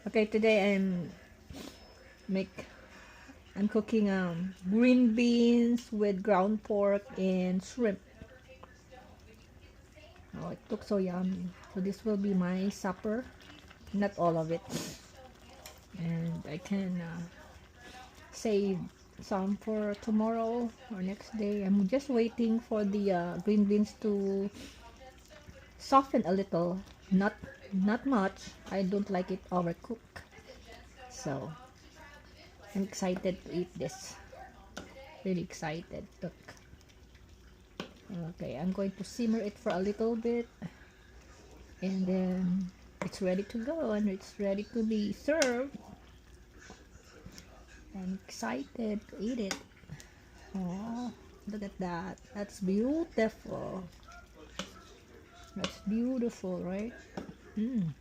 Okay, today make I'm cooking green beans with ground pork and shrimp. Oh, it looks so yummy. So this will be my supper, not all of it, and I can save some for tomorrow or next day. I'm just waiting for the green beans to soften a little, not much. I don't like it overcooked, so I'm excited to eat this. Really excited. Look. Okay, I'm going to simmer it for a little bit, and then it's ready to go and it's ready to be served. I'm excited to eat it. Oh, look at that. That's beautiful. That's beautiful, right? Mm.